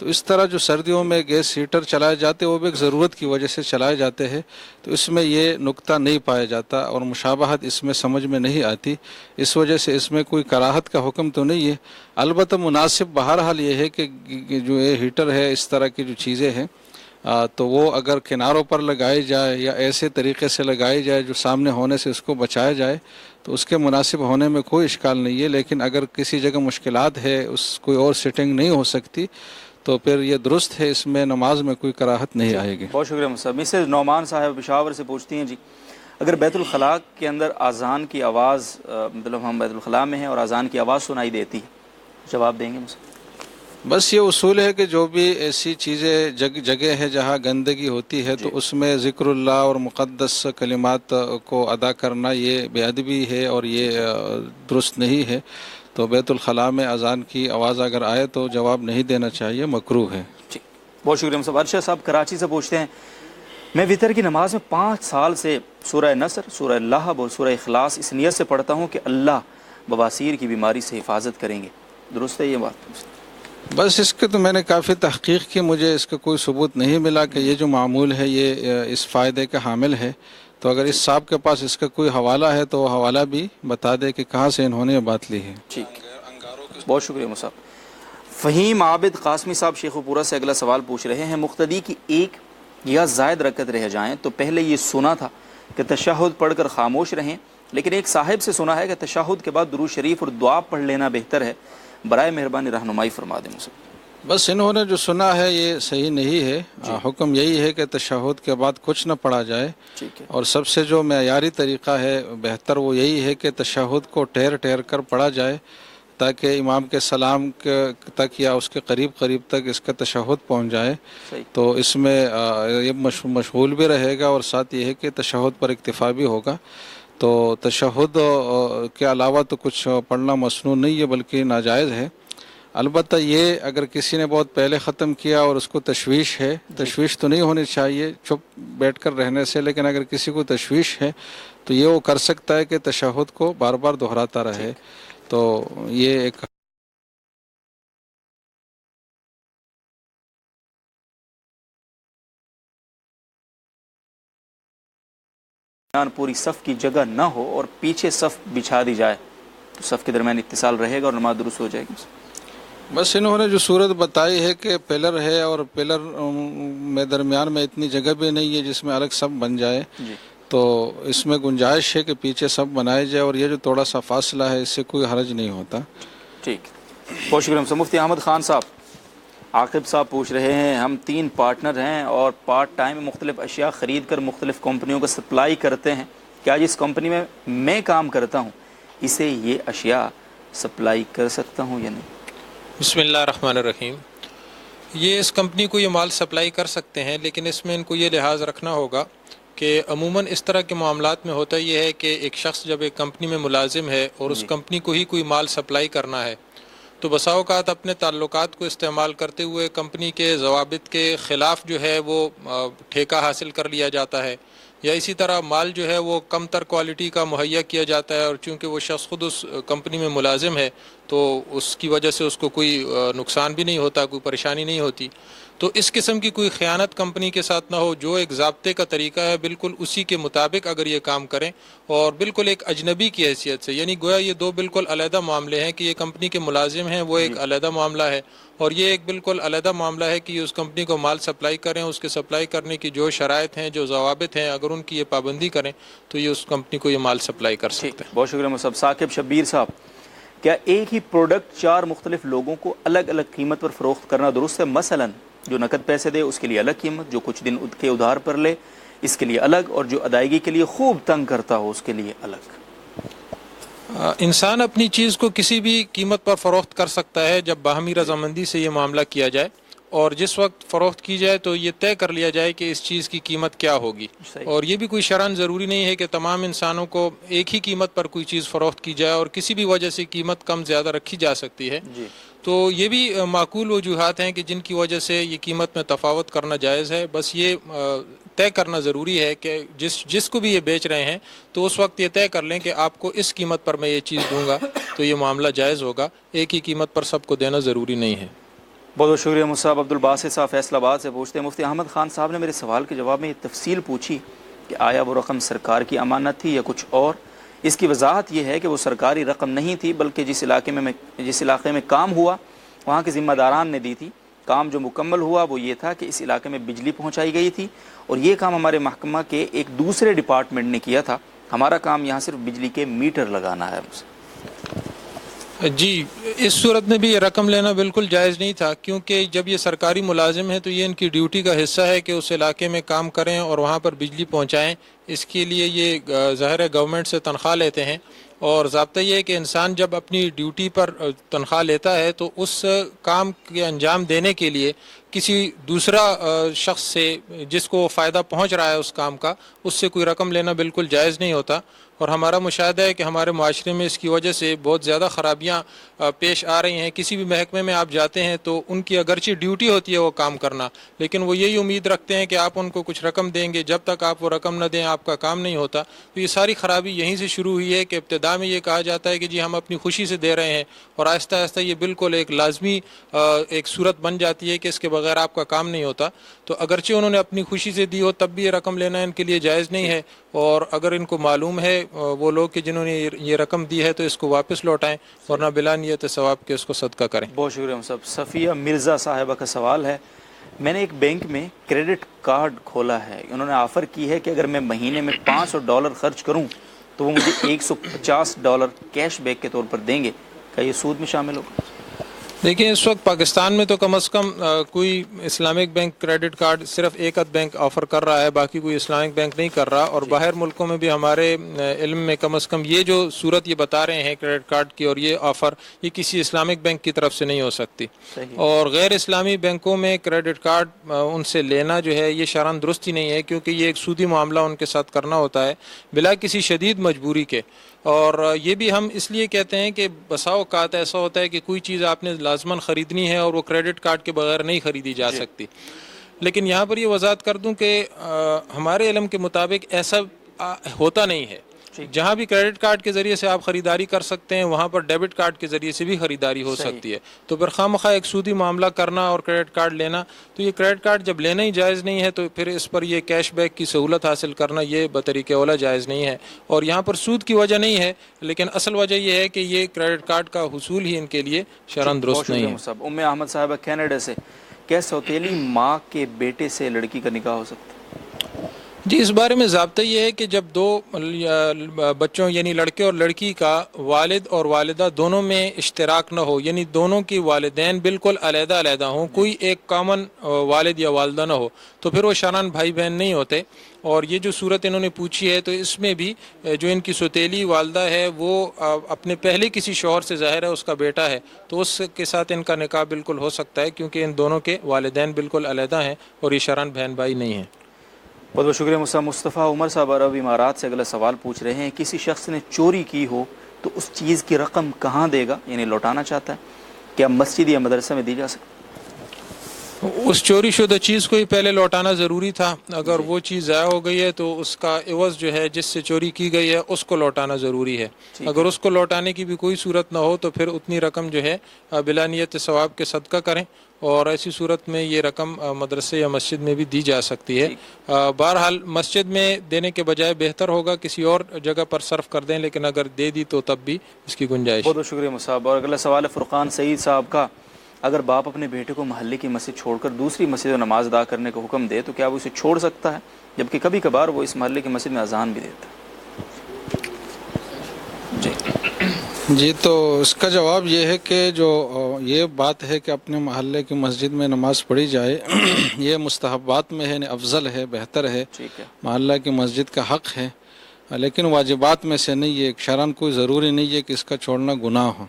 تو اس طرح جو سردیوں میں گیس ہیٹر چلائے جاتے وہ بھی ایک ضرورت کی وجہ سے چلائے جاتے ہیں، تو اس میں یہ نقطہ نہیں پایا جاتا اور مشابہت اس میں سمجھ میں نہیں آتی، اس وجہ سے اس میں کوئی کراہت کا حکم تو نہیں ہے۔ البتہ مناسب بہرحال یہ ہے کہ جو یہ ہیٹر ہے، اس طرح کی جو چیزیں ہیں تو وہ اگر کناروں پر لگائی جائے یا ایسے طریقے سے لگائی جائے جو سامنے ہونے سے اس کو بچایا جائے تو اس کے مناسب ہونے میں کوئی اشکال نہیں ہے، لیکن اگر کسی جگہ مشکلات ہے، اس کوئی اور سیٹنگ نہیں ہو سکتی تو پھر یہ درست ہے، اس میں نماز میں کوئی کراہت نہیں آئے گی۔ بہت شکریہ صاحب۔ مسز نعمان صاحب پشاور سے پوچھتی ہیں جی، اگر بیت الخلاء کے اندر اذان کی آواز مطلب ہم بیت الخلاء میں ہیں اور اذان کی آواز سنائی دیتی ہے، جواب دیں گے مجھے؟ بس یہ اصول ہے کہ جو بھی ایسی چیزیں جگہ ہے جہاں گندگی ہوتی ہے تو اس میں ذکر اللہ اور مقدس کلمات کو ادا کرنا یہ بے ادبی ہے اور یہ درست نہیں ہے، تو بیت الخلاء میں اذان کی آواز اگر آئے تو جواب نہیں دینا چاہیے، مکروہ ہے۔ ٹھیک، بہت شکریہ صاحب۔ ارشد صاحب کراچی سے پوچھتے ہیں، میں وطر کی نماز میں 5 سال سے سورہ نصر، سورہ لہب اور سورہ اخلاص اس نیت سے پڑھتا ہوں کہ اللہ بواسیر کی بیماری سے حفاظت کریں گے، درست ہے یہ بات؟ بس اس کے تو میں نے کافی تحقیق کی، مجھے اس کا کوئی ثبوت نہیں ملا کہ یہ جو معمول ہے یہ اس فائدے کا حامل ہے، تو اگر اس صاحب کے پاس اس کا کوئی حوالہ ہے تو وہ حوالہ بھی بتا دے کہ کہاں سے انہوں نے یہ بات لی ہے۔ ٹھیک، بہت شکریہ صاحب۔ فہیم عابد قاسمی صاحب شیخو پورہ سے اگلا سوال پوچھ رہے ہیں، مقتدی کی ایک یا زائد رکعت رہ جائیں تو پہلے یہ سنا تھا کہ تشہد پڑھ کر خاموش رہیں، لیکن ایک صاحب سے سنا ہے کہ تشہد کے بعد درود شریف اور دعا پڑھ لینا بہتر ہے، برائے مہربانی رہنمائی فرما دیں مجھے۔ بس انہوں نے جو سنا ہے یہ صحیح نہیں ہے، حکم یہی ہے کہ تشہد کے بعد کچھ نہ پڑھا جائے، اور سب سے جو معیاری طریقہ ہے بہتر وہ یہی ہے کہ تشہد کو ٹھہر ٹھہر کر پڑھا جائے تاکہ امام کے سلام تک یا اس کے قریب تک اس کا تشہد پہنچ جائے، تو اس میں یہ مشغول بھی رہے گا اور ساتھ یہ ہے کہ تشہد پر اکتفا بھی ہوگا۔ تو تشہد کے علاوہ تو کچھ پڑھنا مسنون نہیں ہے بلکہ ناجائز ہے۔ البتہ یہ اگر کسی نے بہت پہلے ختم کیا اور اس کو تشویش ہے، تشویش تو نہیں ہونی چاہیے چپ بیٹھ کر رہنے سے، لیکن اگر کسی کو تشویش ہے تو یہ وہ کر سکتا ہے کہ تشہد کو بار بار دہراتا رہے، تو یہ ایک پوری صف کی جگہ نہ ہو اور پیچھے صف بچھا دی جائے تو صف کے درمیان اتصال رہے گا اور نماز درست ہو جائے گی۔ بس انہوں نے جو صورت بتائی ہے کہ پلر ہے اور پلر میں درمیان میں اتنی جگہ بھی نہیں ہے جس میں الگ صف بن جائے، تو اس میں گنجائش ہے کہ پیچھے صف بنائے جائے اور یہ جو تھوڑا سا فاصلہ ہے اس سے کوئی حرج نہیں ہوتا۔ ٹھیک، بہت شکریہ۔ مفتی احمد خان صاحب، عاقب صاحب پوچھ رہے ہیں، ہم 3 پارٹنر ہیں اور پارٹ ٹائم مختلف اشیاء خرید کر مختلف کمپنیوں کو سپلائی کرتے ہیں، کیا جس کمپنی میں کام کرتا ہوں اسے یہ اشیاء سپلائی کر سکتا ہوں یا نہیں؟ بسم اللہ الرحمن الرحیم۔ یہ اس کمپنی کو یہ مال سپلائی کر سکتے ہیں، لیکن اس میں ان کو یہ لحاظ رکھنا ہوگا کہ عموماً اس طرح کے معاملات میں ہوتا یہ ہے کہ ایک شخص جب ایک کمپنی میں ملازم ہے اور اس کمپنی کو ہی کوئی مال سپلائی کرنا ہے تو بسا اوقات اپنے تعلقات کو استعمال کرتے ہوئے کمپنی کے ضوابط کے خلاف جو ہے وہ ٹھیکہ حاصل کر لیا جاتا ہے، یا اسی طرح مال جو ہے وہ کم تر کوالٹی کا مہیا کیا جاتا ہے، اور چونکہ وہ شخص خود اس کمپنی میں ملازم ہے تو اس کی وجہ سے اس کو کوئی نقصان بھی نہیں ہوتا، کوئی پریشانی نہیں ہوتی۔ تو اس قسم کی کوئی خیانت کمپنی کے ساتھ نہ ہو، جو ایک ضابطے کا طریقہ ہے بالکل اسی کے مطابق اگر یہ کام کریں، اور بالکل ایک اجنبی کی حیثیت سے، یعنی گویا یہ 2 بالکل علیحدہ معاملے ہیں کہ یہ کمپنی کے ملازم ہیں وہ ایک علیحدہ معاملہ ہے، اور یہ ایک بالکل علیحدہ معاملہ ہے کہ یہ اس کمپنی کو مال سپلائی کریں، اس کے سپلائی کرنے کی جو شرائط ہیں، جو ضوابط ہیں، اگر ان کی یہ پابندی کریں تو یہ اس کمپنی کو یہ مال سپلائی کر سکتے ہیں۔ بہت شکریہ مصعب۔ ثاقب شبیر صاحب، کیا ایک ہی پروڈکٹ 4 مختلف لوگوں کو الگ الگ قیمت پر فروخت کرنا درست ہے؟ مثلا جو نقد پیسے دے اس کے لیے الگ قیمت، جو کچھ دن کے ادھار پر لے اس کے لیے الگ، اور جو ادائیگی کے لیے خوب تنگ کرتا ہو اس کے لیے الگ؟ انسان اپنی چیز کو کسی بھی قیمت پر فروخت کر سکتا ہے جب باہمی رضامندی سے یہ معاملہ کیا جائے، اور جس وقت فروخت کی جائے تو یہ طے کر لیا جائے کہ اس چیز کی قیمت کیا ہوگی، اور یہ بھی کوئی شرعاً ضروری نہیں ہے کہ تمام انسانوں کو ایک ہی قیمت پر کوئی چیز فروخت کی جائے، اور کسی بھی وجہ سے قیمت کم زیادہ رکھی جا سکتی ہے۔ تو یہ بھی معقول وجوہات ہیں کہ جن کی وجہ سے یہ قیمت میں تفاوت کرنا جائز ہے، بس یہ طے کرنا ضروری ہے کہ جس کو بھی یہ بیچ رہے ہیں تو اس وقت یہ طے کر لیں کہ آپ کو اس قیمت پر میں یہ چیز دوں گا تو یہ معاملہ جائز ہوگا، ایک ہی قیمت پر سب کو دینا ضروری نہیں ہے۔ بہت بہت شکریہ مصعب عبدالباسط صاحب فیصل آباد سے پوچھتے ہیں مفتی احمد خان صاحب نے میرے سوال کے جواب میں یہ تفصیل پوچھی کہ آیا وہ رقم سرکار کی امانت تھی یا کچھ اور. اس کی وضاحت یہ ہے کہ وہ سرکاری رقم نہیں تھی بلکہ جس علاقے میں کام ہوا وہاں کے ذمہ داران نے دی تھی. کام جو مکمل ہوا وہ یہ تھا کہ اس علاقے میں بجلی پہنچائی گئی تھی اور یہ کام ہمارے محکمہ کے ایک دوسرے ڈپارٹمنٹ نے کیا تھا. ہمارا کام یہاں صرف بجلی کے میٹر لگانا ہے. جی اس صورت میں بھی یہ رقم لینا بالکل جائز نہیں تھا، کیونکہ جب یہ سرکاری ملازم ہیں تو یہ ان کی ڈیوٹی کا حصہ ہے کہ اس علاقے میں کام کریں اور وہاں پر بجلی پہنچائیں. اس کے لیے یہ ظاہر ہے گورنمنٹ سے تنخواہ لیتے ہیں، اور ضابطہ یہ ہے کہ انسان جب اپنی ڈیوٹی پر تنخواہ لیتا ہے تو اس کام کے انجام دینے کے لیے کسی دوسرا شخص سے جس کو فائدہ پہنچ رہا ہے اس کام کا، اس سے کوئی رقم لینا بالکل جائز نہیں ہوتا. اور ہمارا مشاہدہ ہے کہ ہمارے معاشرے میں اس کی وجہ سے بہت زیادہ خرابیاں پیش آ رہی ہیں. کسی بھی محکمے میں آپ جاتے ہیں تو ان کی اگرچہ ڈیوٹی ہوتی ہے وہ کام کرنا، لیکن وہ یہی امید رکھتے ہیں کہ آپ ان کو کچھ رقم دیں گے. جب تک آپ وہ رقم نہ دیں آپ کا کام نہیں ہوتا. تو یہ ساری خرابی یہیں سے شروع ہوئی ہے کہ ابتدا میں یہ کہا جاتا ہے کہ جی ہم اپنی خوشی سے دے رہے ہیں، اور آہستہ آہستہ یہ بالکل ایک لازمی ایک صورت بن جاتی ہے کہ اس کے بغیر آپ کا کام نہیں ہوتا. تو اگرچہ انہوں نے اپنی خوشی سے دی ہو تب بھی یہ رقم لینا ان کے لیے جائز نہیں ہے. اور اگر ان کو معلوم ہے وہ لوگ کہ جنہوں نے یہ رقم دی ہے تو اس کو واپس لوٹائیں، ورنہ بلا نیت ثواب کے اس کو صدقہ کریں. بہت شکریہ صاحب. صفیہ مرزا صاحبہ کا سوال ہے، میں نے ایک بینک میں کریڈٹ کارڈ کھولا ہے. انہوں نے آفر کی ہے کہ اگر میں مہینے میں $500 خرچ کروں تو وہ مجھے $150 کیش بیک کے طور پر دیں گے. کیا یہ سود میں شامل ہوگا؟ دیکھیں اس وقت پاکستان میں تو کم از کم کوئی اسلامک بینک کریڈٹ کارڈ صرف ایک آدھ بینک آفر کر رہا ہے، باقی کوئی اسلامک بینک نہیں کر رہا. اور باہر ملکوں میں بھی ہمارے علم میں کم از کم یہ جو صورت یہ بتا رہے ہیں کریڈٹ کارڈ کی اور یہ آفر، یہ کسی اسلامک بینک کی طرف سے نہیں ہو سکتی. اور غیر اسلامی بینکوں میں کریڈٹ کارڈ ان سے لینا جو ہے یہ شرعاً درست ہی نہیں ہے، کیونکہ یہ ایک سودی معاملہ ان کے ساتھ کرنا ہوتا ہے بلا کسی شدید مجبوری کے. اور یہ بھی ہم اس لیے کہتے ہیں کہ بسا اوقات ایسا ہوتا ہے کہ کوئی چیز آپ نے لازماً خریدنی ہے اور وہ کریڈٹ کارڈ کے بغیر نہیں خریدی جا سکتی. لیکن یہاں پر یہ وضاحت کر دوں کہ ہمارے علم کے مطابق ایسا ہوتا نہیں ہے. جہاں بھی کریڈٹ کارڈ کے ذریعے سے آپ خریداری کر سکتے ہیں وہاں پر ڈیبٹ کارڈ کے ذریعے سے بھی خریداری ہو سکتی ہے. تو پھر خواہ مخواہ ایک سودی معاملہ کرنا اور کریڈٹ کارڈ لینا، تو یہ کریڈٹ کارڈ جب لینا ہی جائز نہیں ہے تو پھر اس پر یہ کیش بیک کی سہولت حاصل کرنا یہ بطریق اولا جائز نہیں ہے. اور یہاں پر سود کی وجہ نہیں ہے، لیکن اصل وجہ یہ ہے کہ یہ کریڈٹ کارڈ کا حصول ہی ان کے لیے شرعاً درست نہیں ہے. ام احمد صاحبہ کینیڈا سے، کیا سوتیلی ماں کے بیٹے سے لڑکی کا نکاح ہو سکتا ہے؟ جی اس بارے میں ضابطہ یہ ہے کہ جب دو بچوں یعنی لڑکے اور لڑکی کا والد اور والدہ دونوں میں اشتراک نہ ہو، یعنی دونوں کی والدین بالکل علیحدہ علیحدہ ہوں، کوئی ایک کامن والد یا والدہ نہ ہو، تو پھر وہ شرعاً بھائی بہن نہیں ہوتے. اور یہ جو صورت انہوں نے پوچھی ہے تو اس میں بھی جو ان کی سوتیلی والدہ ہے وہ اپنے پہلے کسی شوہر سے ظاہر ہے اس کا بیٹا ہے تو اس کے ساتھ ان کا نکاح بالکل ہو سکتا ہے، کیونکہ ان دونوں کے والدین بالکل علیحدہ ہیں اور یہ شرعاً بہن بھائی نہیں ہیں. بہت بہت شکریہ. مصطفیٰ عمر صاحب عرب امارات سے اگلا سوال پوچھ رہے ہیں، کسی شخص نے چوری کی ہو تو اس چیز کی رقم کہاں دے گا، یعنی لوٹانا چاہتا ہے، کیا مسجد یا مدرسہ میں دی جا سکتی؟ اس چوری شدہ چیز کو ہی پہلے لوٹانا ضروری تھا. اگر وہ چیز ضائع ہو گئی ہے تو اس کا عوض جو ہے جس سے چوری کی گئی ہے اس کو لوٹانا ضروری ہے. اگر اس کو لوٹانے کی بھی کوئی صورت نہ ہو تو پھر اتنی رقم جو ہے بلا نیت ثواب کے صدقہ کریں، اور ایسی صورت میں یہ رقم مدرسے یا مسجد میں بھی دی جا سکتی ہے. بہرحال مسجد میں دینے کے بجائے بہتر ہوگا کسی اور جگہ پر صرف کر دیں، لیکن اگر دے دی تو تب بھی اس کی گنجائش. بہت بہت شکریہ مصعب. اور اگلا سوال ہے فرقان سعید صاحب کا، اگر باپ اپنے بیٹے کو محلے کی مسجد چھوڑ کر دوسری مسجد میں نماز ادا کرنے کا حکم دے تو کیا وہ اسے چھوڑ سکتا ہے، جبکہ کبھی کبھار وہ اس محلے کی مسجد میں اذان بھی دیتا ہے؟ جی تو اس کا جواب یہ ہے کہ جو یہ بات ہے کہ اپنے محلے کی مسجد میں نماز پڑھی جائے یہ مستحبات میں ہے، افضل ہے، بہتر ہے، محلہ کی مسجد کا حق ہے، لیکن واجبات میں سے نہیں ہے. شرعاً کوئی ضروری نہیں ہے کہ اس کا چھوڑنا گناہ ہو.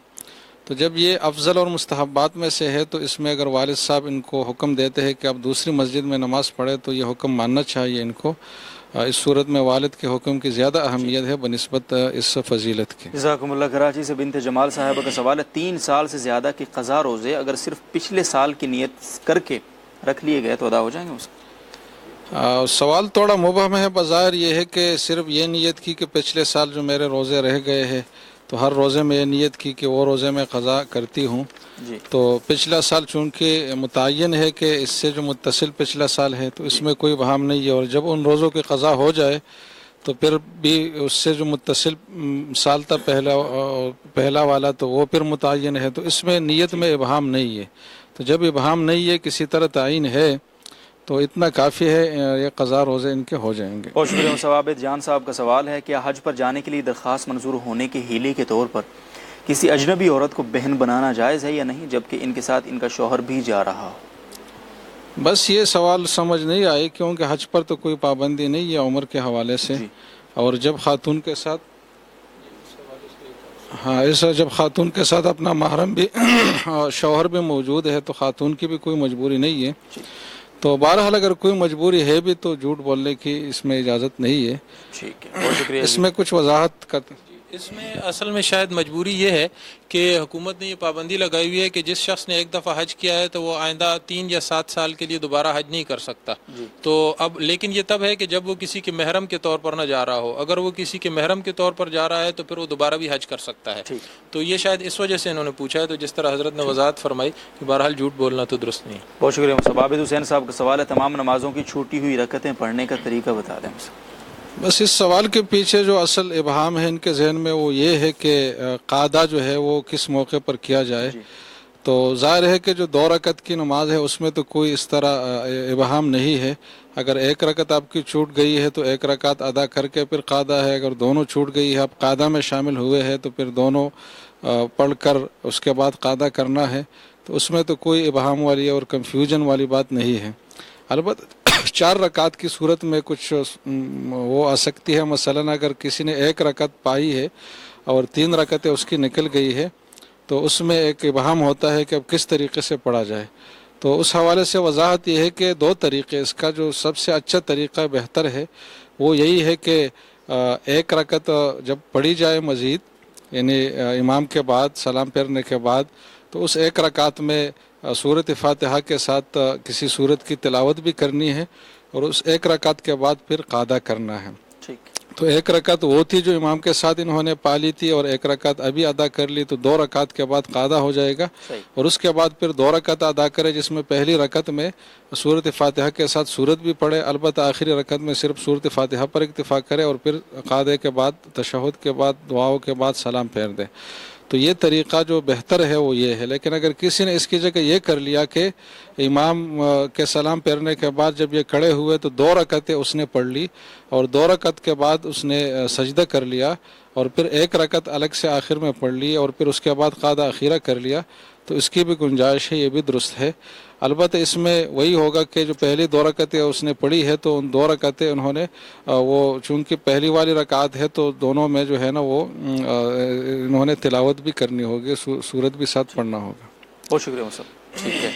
تو جب یہ افضل اور مستحبات میں سے ہے تو اس میں اگر والد صاحب ان کو حکم دیتے ہیں کہ اب دوسری مسجد میں نماز پڑھے تو یہ حکم ماننا چاہیے ان کو. اس صورت میں والد کے حکم کی زیادہ اہمیت ہے بنسبت اس فضیلت کے. جزاکم اللہ. کراچی سے بنت جمال صاحبہ کا سوال ہے، 3 سال سے زیادہ کی قضا روزے اگر صرف پچھلے سال کی نیت کر کے رکھ لیے گئے تو ادا ہو جائیں گے؟ سوال تھوڑا مبہم ہے. بظاہر یہ ہے کہ صرف یہ نیت کی کہ پچھلے سال جو میرے روزے رہ گئے ہیں تو ہر روزے میں یہ نیت کی کہ وہ روزے میں قضا کرتی ہوں. جی تو پچھلا سال چونکہ متعین ہے کہ اس سے جو متصل پچھلا سال ہے تو اس میں کوئی ابہام نہیں ہے، اور جب ان روزوں کی قضا ہو جائے تو پھر بھی اس سے جو متصل سال تھا پہلا والا تو وہ پھر متعین ہے، تو اس میں نیت میں ابہام نہیں ہے. تو جب ابہام نہیں ہے، کسی طرح تعین ہے، تو اتنا کافی ہے، یہ قضا روزے ان کے ہو جائیں گے. بہت شکریہ. ثوابت جان صاحب کا سوال ہے، کیا حج پر جانے کے لیے درخواست منظور ہونے کے ہیلے کے طور پر کسی اجنبی عورت کو بہن بنانا جائز ہے یا نہیں، جبکہ ان کے ساتھ ان کا شوہر بھی جا رہا ہو؟ بس یہ سوال سمجھ نہیں آئی، کیونکہ حج پر تو کوئی پابندی نہیں ہے عمر کے حوالے سے. جی اور جب خاتون کے ساتھ ایسا جب خاتون کے ساتھ اپنا محرم بھی شوہر بھی موجود ہے تو خاتون کی بھی کوئی مجبوری نہیں ہے. تو بہرحال اگر کوئی مجبوری ہے بھی تو جھوٹ بولنے کی اس میں اجازت نہیں ہے. ٹھیک ہے، بہت شکریہ. اس میں کچھ وضاحت کرتے ہیں. اس میں اصل میں شاید مجبوری یہ ہے کہ حکومت نے یہ پابندی لگائی ہوئی ہے کہ جس شخص نے ایک دفعہ حج کیا ہے تو وہ آئندہ 3 یا 7 سال کے لیے دوبارہ حج نہیں کر سکتا. تو اب لیکن یہ تب ہے کہ جب وہ کسی کے محرم کے طور پر نہ جا رہا ہو. اگر وہ کسی کے محرم کے طور پر جا رہا ہے تو پھر وہ دوبارہ بھی حج کر سکتا ہے. تو یہ شاید اس وجہ سے انہوں نے پوچھا ہے. تو جس طرح حضرت نے وضاحت فرمائی کہ بہرحال جھوٹ بولنا تو درست نہیں. بہت شکریہ. مصعب عابد حسین صاحب کا سوال ہے، تمام نمازوں کی چھوٹی ہوئی رکعتیں پڑھنے کا طریقہ بتا دیں. بس اس سوال کے پیچھے جو اصل ابہام ہے ان کے ذہن میں وہ یہ ہے کہ قعدہ جو ہے وہ کس موقع پر کیا جائے. تو ظاہر ہے کہ جو 2 رکعت کی نماز ہے اس میں تو کوئی اس طرح ابہام نہیں ہے. اگر 1 رکعت آپ کی چھوٹ گئی ہے تو 1 رکعت ادا کر کے پھر قعدہ ہے. اگر دونوں چھوٹ گئی ہے، آپ قعدہ میں شامل ہوئے ہیں تو پھر دونوں پڑھ کر اس کے بعد قعدہ کرنا ہے. تو اس میں تو کوئی ابہام والی اور کنفیوژن والی بات نہیں ہے. البتہ 4 رکعت کی صورت میں کچھ وہ آ سکتی ہے. مثلا اگر کسی نے 1 رکعت پائی ہے اور 3 رکعتیں اس کی نکل گئی ہے تو اس میں ایک ابہام ہوتا ہے کہ اب کس طریقے سے پڑھا جائے. تو اس حوالے سے وضاحت یہ ہے کہ 2 طریقے. اس کا جو سب سے اچھا طریقہ بہتر ہے وہ یہی ہے کہ 1 رکعت جب پڑھی جائے مزید، یعنی امام کے بعد سلام پھیرنے کے بعد، تو اس 1 رکعت میں سورۃ فاتحہ کے ساتھ کسی سورت کی تلاوت بھی کرنی ہے اور اس 1 رکعت کے بعد پھر قعدہ کرنا ہے. تو 1 رکعت وہ تھی جو امام کے ساتھ انہوں نے پا لی تھی، اور 1 رکعت ابھی ادا کر لی، تو 2 رکعت کے بعد قعدہ ہو جائے گا. اور اس کے بعد پھر 2 رکعت ادا کرے جس میں پہلی رکعت میں سورۃ فاتحہ کے ساتھ سورت بھی پڑھے، البتہ آخری رکعت میں صرف سورۃ فاتحہ پر اکتفا کرے اور پھر قعدے کے بعد تشہد کے بعد دعاؤں کے بعد سلام پھیر دے. تو یہ طریقہ جو بہتر ہے وہ یہ ہے. لیکن اگر کسی نے اس کی جگہ یہ کر لیا کہ امام کے سلام پھیرنے کے بعد جب یہ کھڑے ہوئے تو 2 رکعتیں اس نے پڑھ لی اور 2 رکعت کے بعد اس نے سجدہ کر لیا اور پھر 1 رکعت الگ سے آخر میں پڑھ لی اور پھر اس کے بعد قعدہ اخیرہ کر لیا، تو اس کی بھی گنجائش ہے، یہ بھی درست ہے. البتہ اس میں وہی ہوگا کہ جو پہلی 2 رکعتیں اس نے پڑھی ہے تو ان 2 رکعتیں انہوں نے وہ چونکہ پہلی والی رکعت ہے تو دونوں میں جو ہے نا وہ انہوں نے تلاوت بھی کرنی ہوگی، سورت بھی ساتھ پڑھنا ہوگا. بہت شکریہ مصعب. ٹھیک ہے.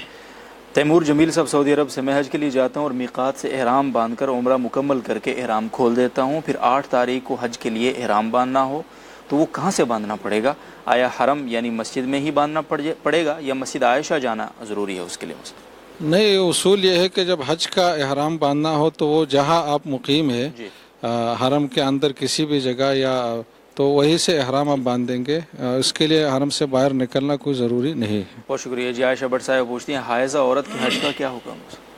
تیمور جمیل صاحب سعودی عرب سے، میں حج کے لیے جاتا ہوں اور میقات سے احرام باندھ کر عمرہ مکمل کر کے احرام کھول دیتا ہوں، پھر 8 تاریخ کو حج کے لیے احرام باندھنا ہو تو وہ کہاں سے باندھنا پڑے گا؟ آیا حرم یعنی مسجد میں ہی باندھنا پڑے گا یا مسجد عائشہ جانا ضروری ہے اس کے لیے؟ نہیں، اصول یہ ہے کہ جب حج کا احرام باندھنا ہو تو وہ جہاں آپ مقیم ہے حرم کے اندر کسی بھی جگہ یا تو وہیں سے احرام آپ باندھیں گے. اس کے لیے حرم سے باہر نکلنا کوئی ضروری نہیں ہے. بہت شکریہ جی. عائشہ بٹ صاحب پوچھتی ہیں حائضہ عورت کے حج کا کیا حکم ہے؟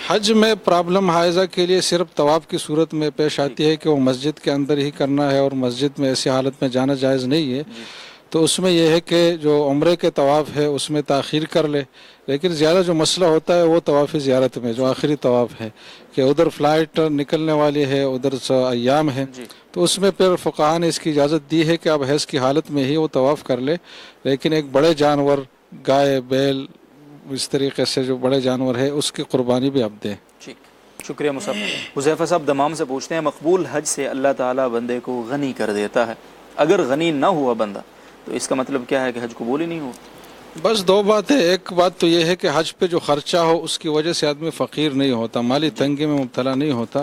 حج میں پرابلم حائضہ کے لیے صرف طواف کی صورت میں پیش آتی ہے کہ وہ مسجد کے اندر ہی کرنا ہے اور مسجد میں ایسی حالت میں جانا جائز نہیں ہے. تو اس میں یہ ہے کہ جو عمرے کے طواف ہے اس میں تاخیر کر لے. لیکن زیادہ جو مسئلہ ہوتا ہے وہ طواف زیارت میں جو آخری طواف ہے کہ ادھر فلائٹ نکلنے والی ہے، ادھر ایام ہے، تو اس میں پھر فقہاء نے اس کی اجازت دی ہے کہ اب حیض کی حالت میں ہی وہ طواف کر لے. لیکن ایک بڑے جانور، گائے، بیل، اس طریقے سے جو بڑے جانور ہے اس کی قربانی بھی آپ دیں. شکریہ مصعب. حذیفہ صاحب دمام سے پوچھتے ہیں مقبول حج سے اللہ تعالیٰ بندے کو غنی کر دیتا ہے، اگر غنی نہ ہوا بندہ تو اس کا مطلب کیا ہے کہ حج قبول ہی نہیں ہوا؟ بس 2 باتیں. ایک بات تو یہ ہے کہ حج پہ جو خرچہ ہو اس کی وجہ سے آدمی فقیر نہیں ہوتا، مالی تنگی میں مبتلا نہیں ہوتا.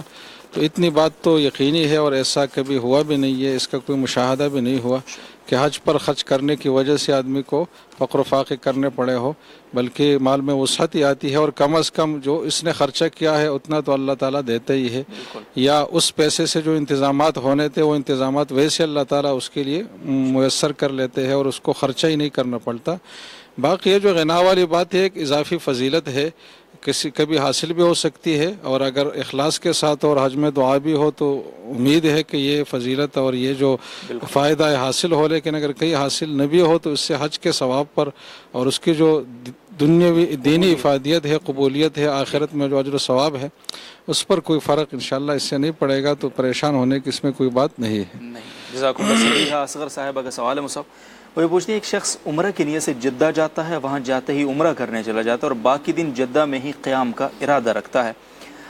تو اتنی بات تو یقینی ہے اور ایسا کبھی ہوا بھی نہیں ہے، اس کا کوئی مشاہدہ بھی نہیں ہوا کہ حج پر خرچ کرنے کی وجہ سے آدمی کو فقر و فاقے کرنے پڑے ہو، بلکہ مال میں وسعت ہی آتی ہے، اور کم از کم جو اس نے خرچہ کیا ہے اتنا تو اللہ تعالیٰ دیتے ہی ہے، یا اس پیسے سے جو انتظامات ہونے تھے وہ انتظامات ویسے اللہ تعالیٰ اس کے لیے میسر کر لیتے ہیں اور اس کو خرچہ ہی نہیں کرنا پڑتا۔ باقی یہ جو غنا والی بات ہے ایک اضافی فضیلت ہے، کبھی حاصل بھی ہو سکتی ہے، اور اگر اخلاص کے ساتھ اور حج میں دعا بھی ہو تو امید ہے کہ یہ فضیلت اور یہ جو فائدہ حاصل ہو، لیکن اگر کہیں حاصل نہ بھی ہو تو اس سے حج کے ثواب پر اور اس کی جو دنیاوی دینی افادیت ہے، قبولیت ہے، آخرت میں جو اجر و ثواب ہے، اس پر کوئی فرق انشاءاللہ اس سے نہیں پڑے گا، تو پریشان ہونے کی اس میں کوئی بات نہیں ہے۔ جزاکم اللہ۔ صحیح ہے، اصغر صاحبہ کا سوال ہے مصعب، وہ یہ پوچھتے ہیں ایک شخص عمرہ کی نیت سے جدہ جاتا ہے، وہاں جاتے ہی عمرہ کرنے چلا جاتا ہے اور باقی دن جدہ میں ہی قیام کا ارادہ رکھتا ہے،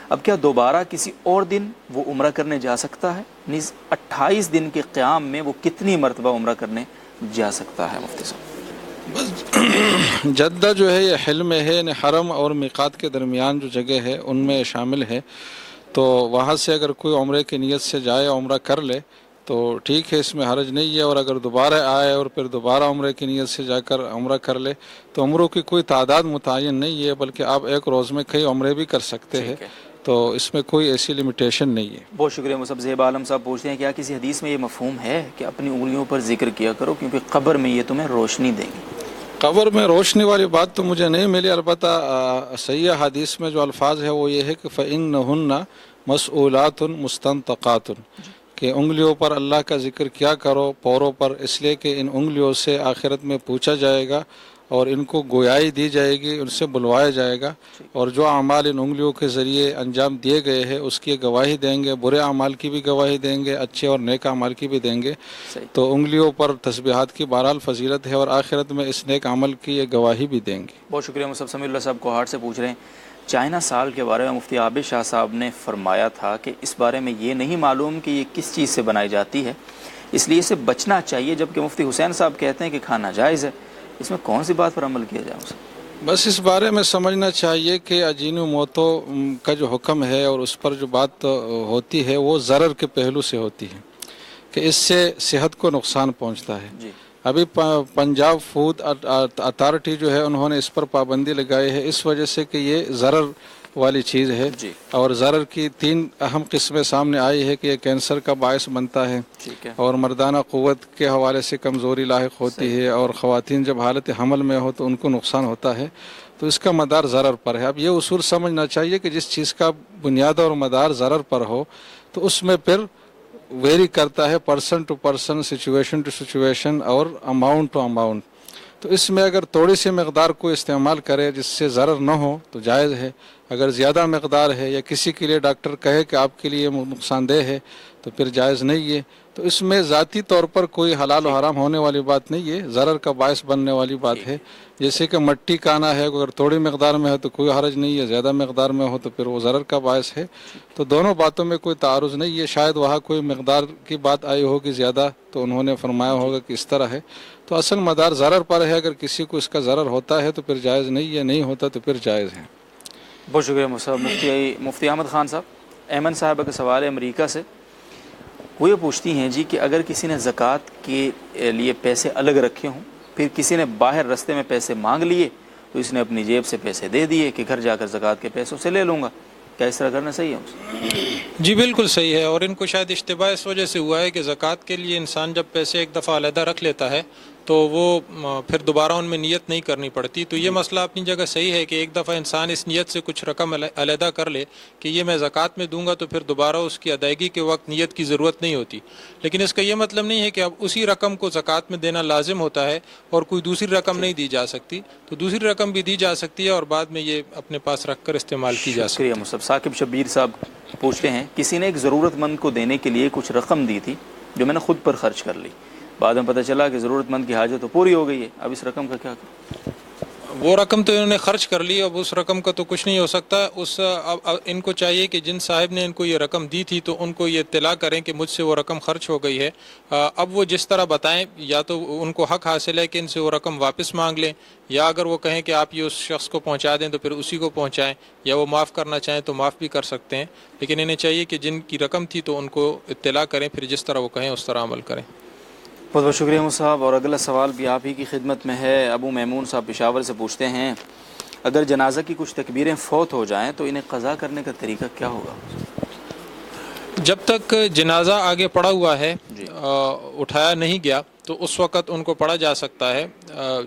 اب کیا دوبارہ کسی اور دن وہ عمرہ کرنے جا سکتا ہے؟ نیز 28 دن کے قیام میں وہ کتنی مرتبہ عمرہ کرنے جا سکتا ہے؟ مفتی صاحب جدہ جو ہے یہ حل میں ہے، یعنی حرم اور میقات کے درمیان جو جگہ ہے ان میں شامل ہے، تو وہاں سے اگر کوئی عمرے کی نیت سے جائے عمرہ کر لے تو ٹھیک ہے، اس میں حرج نہیں ہے، اور اگر دوبارہ آئے اور پھر دوبارہ عمرے کی نیت سے جا کر عمرہ کر لے تو عمروں کی کوئی تعداد متعین نہیں ہے، بلکہ آپ ایک روز میں کئی عمرے بھی کر سکتے ہیں، تو اس میں کوئی ایسی لمیٹیشن نہیں ہے۔ بہت شکریہ مصعب۔ زیب عالم صاحب پوچھتے ہیں کیا کسی حدیث میں یہ مفہوم ہے کہ اپنی انگلیوں پر ذکر کیا کرو کیونکہ قبر میں یہ تمہیں روشنی دیں گی؟ قبر میں روشنی والی بات تو مجھے نہیں ملی، البتہ صحیح حدیث میں جو الفاظ ہے وہ یہ ہے کہ فَإِنَّهُنَّ مَسْئُولَاتٌ مُسْتَنطَقَاتٌ، کہ انگلیوں پر اللہ کا ذکر کیا کرو پوروں پر، اس لیے کہ ان انگلیوں سے آخرت میں پوچھا جائے گا اور ان کو گویائی دی جائے گی، ان سے بلوایا جائے گا، اور جو اعمال ان انگلیوں کے ذریعے انجام دیے گئے ہیں اس کی گواہی دیں گے، برے اعمال کی بھی گواہی دیں گے، اچھے اور نیک اعمال کی بھی دیں گے، تو انگلیوں پر تسبیحات کی بہرحال فضیلت ہے، اور آخرت میں اس نیک عمل کی یہ گواہی بھی دیں گے۔ بہت شکریہ مصعب۔ سمیع اللہ صاحب کوہاٹ سے پوچھ رہے ہیں چائنا سال کے بارے میں مفتی عابد شاہ صاحب نے فرمایا تھا کہ اس بارے میں یہ نہیں معلوم کہ یہ کس چیز سے بنائی جاتی ہے، اس لیے اسے بچنا چاہیے، جبکہ مفتی حسین صاحب کہتے ہیں کہ کھانا جائز ہے، اس میں کون سی بات پر عمل کیا جائے اسے؟ بس اس بارے میں سمجھنا چاہیے کہ اجینو موتو کا جو حکم ہے اور اس پر جو بات ہوتی ہے وہ ضرر کے پہلو سے ہوتی ہے کہ اس سے صحت کو نقصان پہنچتا ہے۔ ابھی پنجاب فوڈ اتھارٹی جو ہے انہوں نے اس پر پابندی لگائی ہے اس وجہ سے کہ یہ ضرر والی چیز ہے، اور ضرر کی 3 اہم قسمیں سامنے آئی ہے کہ یہ کینسر کا باعث بنتا ہے، اور مردانہ قوت کے حوالے سے کمزوری لاحق ہوتی ہے، اور خواتین جب حالت حمل میں ہو تو ان کو نقصان ہوتا ہے، تو اس کا مدار ضرر پر ہے۔ اب یہ اصول سمجھنا چاہیے کہ جس چیز کا بنیاد اور مدار ضرر پر ہو تو اس میں پھر ویری کرتا ہے person to person, situation to situation اور اماؤنٹ ٹو اماؤنٹ، تو اس میں اگر تھوڑی سی مقدار کو استعمال کرے جس سے ضرر نہ ہو تو جائز ہے، اگر زیادہ مقدار ہے یا کسی کے لیے ڈاکٹر کہے کہ آپ کے لیے نقصان دہ ہے تو پھر جائز نہیں ہے، تو اس میں ذاتی طور پر کوئی حلال و حرام ہونے والی بات نہیں ہے، ضرر کا باعث بننے والی بات ہے، جیسے کہ مٹی کانا ہے، اگر تھوڑی مقدار میں ہے تو کوئی حرج نہیں ہے، زیادہ مقدار میں ہو تو پھر وہ ضرر کا باعث ہے، تو دونوں باتوں میں کوئی تعارض نہیں ہے، شاید وہاں کوئی مقدار کی بات آئی ہوگی زیادہ تو انہوں نے فرمایا ہوگا کہ اس طرح ہے، تو اصل مدار ضرر پر ہے، اگر کسی کو اس کا ضرر ہوتا ہے تو پھر جائز نہیں ہے، نہیں ہوتا تو پھر جائز ہے۔ بہت شکریہ مصعب۔ مفتی احمد خان صاحب، ایمن صاحبہ کا سوال ہے امریکہ سے، وہ یہ پوچھتی ہیں جی کہ اگر کسی نے زکوٰۃ کے لیے پیسے الگ رکھے ہوں، پھر کسی نے باہر رستے میں پیسے مانگ لیے تو اس نے اپنی جیب سے پیسے دے دیے کہ گھر جا کر زکوٰۃ کے پیسوں سے لے لوں گا، کیا اس طرح کرنا صحیح ہے؟ جی بالکل صحیح ہے، اور ان کو شاید اشتباہ اس وجہ سے ہوا ہے کہ زکوٰۃ کے لیے انسان جب پیسے ایک دفعہ علیحدہ رکھ لیتا ہے تو وہ پھر دوبارہ ان میں نیت نہیں کرنی پڑتی، تو یہ مسئلہ اپنی جگہ صحیح ہے کہ ایک دفعہ انسان اس نیت سے کچھ رقم علیحدہ کر لے کہ یہ میں زکوٰۃ میں دوں گا تو پھر دوبارہ اس کی ادائیگی کے وقت نیت کی ضرورت نہیں ہوتی، لیکن اس کا یہ مطلب نہیں ہے کہ اب اسی رقم کو زکوٰۃ میں دینا لازم ہوتا ہے اور کوئی دوسری رقم نہیں دی جا سکتی، تو دوسری رقم بھی دی جا سکتی ہے اور بعد میں یہ اپنے پاس رکھ کر استعمال کی جا سکتی ہے۔ شکریہ مصعب۔ ثاقب شبیر صاحب پوچھتے ہیں کسی نے ایک ضرورت مند کو دینے کے لیے کچھ رقم دی تھی جو میں نے خود پر خرچ کر لی، بعد میں پتہ چلا کہ ضرورت مند کی حاجت تو پوری ہو گئی ہے، اب اس رقم کا کیا کریں؟ وہ رقم تو انہوں نے خرچ کر لی، اب اس رقم کا تو کچھ نہیں ہو سکتا. اب ان کو چاہیے کہ جن صاحب نے ان کو یہ رقم دی تھی تو ان کو یہ اطلاع کریں کہ مجھ سے وہ رقم خرچ ہو گئی ہے. اب وہ جس طرح بتائیں، یا تو ان کو حق حاصل ہے کہ ان سے وہ رقم واپس مانگ لیں، یا اگر وہ کہیں کہ آپ یہ اس شخص کو پہنچا دیں تو پھر اسی کو پہنچائیں، یا وہ معاف کرنا چاہیں تو معاف بھی کر سکتے ہیں. لیکن انہیں چاہیے کہ جن کی رقم تھی تو ان کو اطلاع کریں، پھر جس طرح وہ کہیں اس طرح عمل کریں. بہت بہت شکریہ محمد صاحب. اور اگلا سوال بھی آپ ہی کی خدمت میں ہے. ابو میمون صاحب پشاور سے پوچھتے ہیں، اگر جنازہ کی کچھ تکبیریں فوت ہو جائیں تو انہیں قضا کرنے کا طریقہ کیا ہوگا؟ جب تک جنازہ آگے پڑا ہوا ہے، جی. اٹھایا نہیں گیا، تو اس وقت ان کو پڑھا جا سکتا ہے.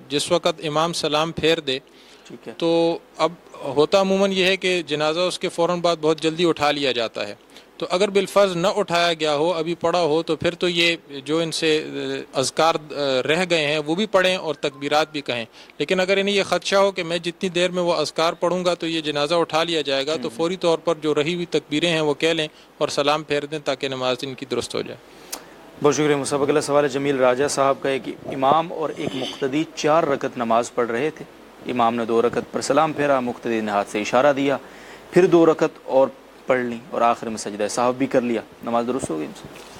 جس وقت امام سلام پھیر دے ٹھیک ہے. تو اب ہوتا عموماً یہ ہے کہ جنازہ اس کے فوراً بعد بہت جلدی اٹھا لیا جاتا ہے. تو اگر بالفرض نہ اٹھایا گیا ہو، ابھی پڑا ہو، تو پھر تو یہ جو ان سے اذکار رہ گئے ہیں وہ بھی پڑھیں اور تکبیرات بھی کہیں. لیکن اگر انہیں یہ خدشہ ہو کہ میں جتنی دیر میں وہ اذکار پڑھوں گا تو یہ جنازہ اٹھا لیا جائے گا، تو فوری طور پر جو رہی ہوئی تکبیریں ہیں وہ کہہ لیں اور سلام پھیر دیں تاکہ نماز ان کی درست ہو جائے. بہت شکریہ مصعب. اگلا سوال ہے جمیل راجہ صاحب کا ہے کہ امام اور ایک مقتدی 4 رکعت نماز پڑھ رہے تھے. امام نے 2 رکعت پر سلام پھیرا، مقتدی نے ہاتھ سے اشارہ دیا، پھر 2 رکعت اور پڑھ لی اور آخر میں سجدہ سہو بھی کر لیا. نماز درست ہو گئی ان سے؟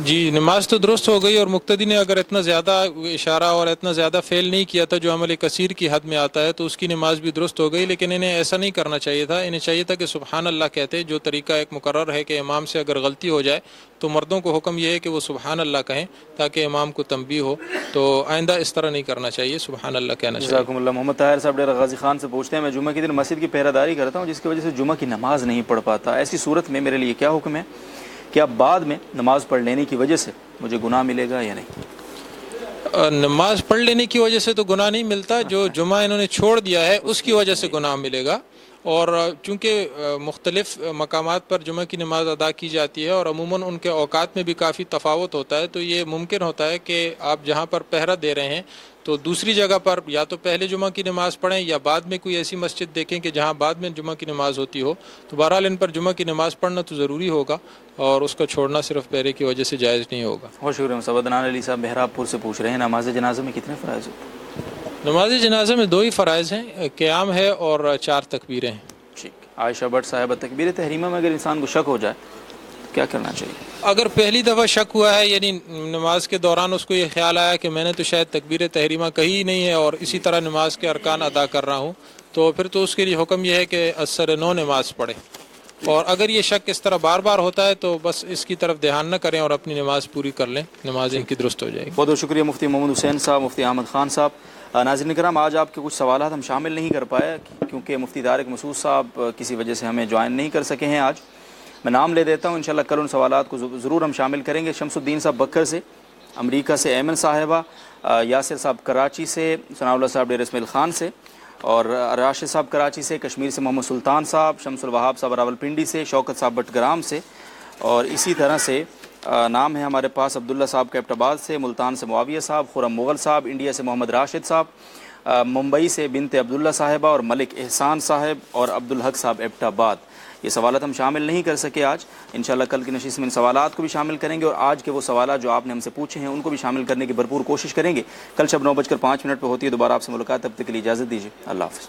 جی، نماز تو درست ہو گئی، اور مقتدی نے اگر اتنا زیادہ اشارہ اور اتنا زیادہ فعل نہیں کیا تھا جو عمل کثیر کی حد میں آتا ہے تو اس کی نماز بھی درست ہو گئی. لیکن انہیں ایسا نہیں کرنا چاہیے تھا. انہیں چاہیے تھا کہ سبحان اللہ کہتے، جو طریقہ ایک مقرر ہے کہ امام سے اگر غلطی ہو جائے تو مردوں کو حکم یہ ہے کہ وہ سبحان اللہ کہیں تاکہ امام کو تنبیہ ہو. تو آئندہ اس طرح نہیں کرنا چاہیے، سبحان اللہ کہنا چاہیے. جزاکم اللہ. محمد طاہر صاحب ڈیرہ غازی خان سے پوچھتے ہیں، میں جمعہ کے دن مسجد کی پہرہ داری کرتا ہوں جس کی وجہ سے جمعہ کی نماز نہیں پڑھ پاتا. ایسی صورت میں میرے لیے کیا حکم ہے؟ کیا بعد میں نماز پڑھ لینے کی وجہ سے مجھے گناہ ملے گا یا نہیں؟ نماز پڑھ لینے کی وجہ سے تو گناہ نہیں ملتا، جو جمعہ انہوں نے چھوڑ دیا ہے اس کی وجہ سے گناہ ملے گا. اور چونکہ مختلف مقامات پر جمعہ کی نماز ادا کی جاتی ہے اور عموماً ان کے اوقات میں بھی کافی تفاوت ہوتا ہے، تو یہ ممکن ہوتا ہے کہ آپ جہاں پر پہرہ دے رہے ہیں تو دوسری جگہ پر یا تو پہلے جمعہ کی نماز پڑھیں یا بعد میں کوئی ایسی مسجد دیکھیں کہ جہاں بعد میں جمعہ کی نماز ہوتی ہو. تو بہرحال ان پر جمعہ کی نماز پڑھنا تو ضروری ہوگا اور اس کا چھوڑنا صرف پہرے کی وجہ سے جائز نہیں ہوگا. بہت شکریہ. عدنان علی صاحب بہرام پور سے پوچھ رہے ہیں، نماز جنازہ میں کتنے فرائض ہوتے ہیں؟ نماز جنازہ میں 2 ہی فرائض ہیں، قیام ہے اور 4 تکبیریں ہیں. ٹھیک. عائشہ بٹ صاحبہ، تکبیر تحریمہ میں اگر انسان کو شک ہو جائے تو کیا کرنا چاہیے؟ اگر پہلی دفعہ شک ہوا ہے، یعنی نماز کے دوران اس کو یہ خیال آیا کہ میں نے تو شاید تکبیر تحریمہ کہی نہیں ہے اور اسی طرح نماز کے ارکان ادا کر رہا ہوں، تو پھر تو اس کے لیے حکم یہ ہے کہ اثر نو نماز پڑھے. اور اگر یہ شک اس طرح بار بار ہوتا ہے تو بس اس کی طرف دھیان نہ کریں اور اپنی نماز پوری کر لیں، نماز ان کی درست ہو جائے گی. بہت بہت شکریہ مفتی محمد حسین صاحب، مفتی احمد خان صاحب. ناظرین کرام، آج آپ کے کچھ سوالات ہم شامل نہیں کر پائے کیونکہ مفتی طارق مسعود صاحب کسی وجہ سے ہمیں جوائن نہیں کر سکے ہیں. آج میں نام لے دیتا ہوں، انشاءاللہ کل ان سوالات کو ضرور ہم شامل کریں گے. شمس الدین صاحب بکر سے، امریکہ سے ایمن صاحبہ، یاسر صاحب کراچی سے، ثناء اللہ صاحب ڈیرہ اسماعیل خان سے، اور راشد صاحب کراچی سے، کشمیر سے محمد سلطان صاحب، شمس الوہاب صاحب راولپنڈی سے، شوکت صاحب بٹگرام سے، اور اسی طرح سے نام ہے ہمارے پاس عبداللہ صاحب کیپٹ آباد سے، ملتان سے معاویہ صاحب، خرم مغل صاحب، انڈیا سے محمد راشد صاحب، ممبئی سے بنت عبداللہ صاحبہ اور ملک احسان صاحب اور عبدالحق صاحب ایپٹ آباد. یہ سوالات ہم شامل نہیں کر سکے آج. انشاءاللہ کل کی نشست میں ان سوالات کو بھی شامل کریں گے اور آج کے وہ سوالات جو آپ نے ہم سے پوچھے ہیں ان کو بھی شامل کرنے کی بھرپور کوشش کریں گے. کل شب 9:05 پہ ہوتی ہے دوبارہ آپ سے ملاقات. تب تک کے لیے اجازت دیجیے. اللہ حافظ.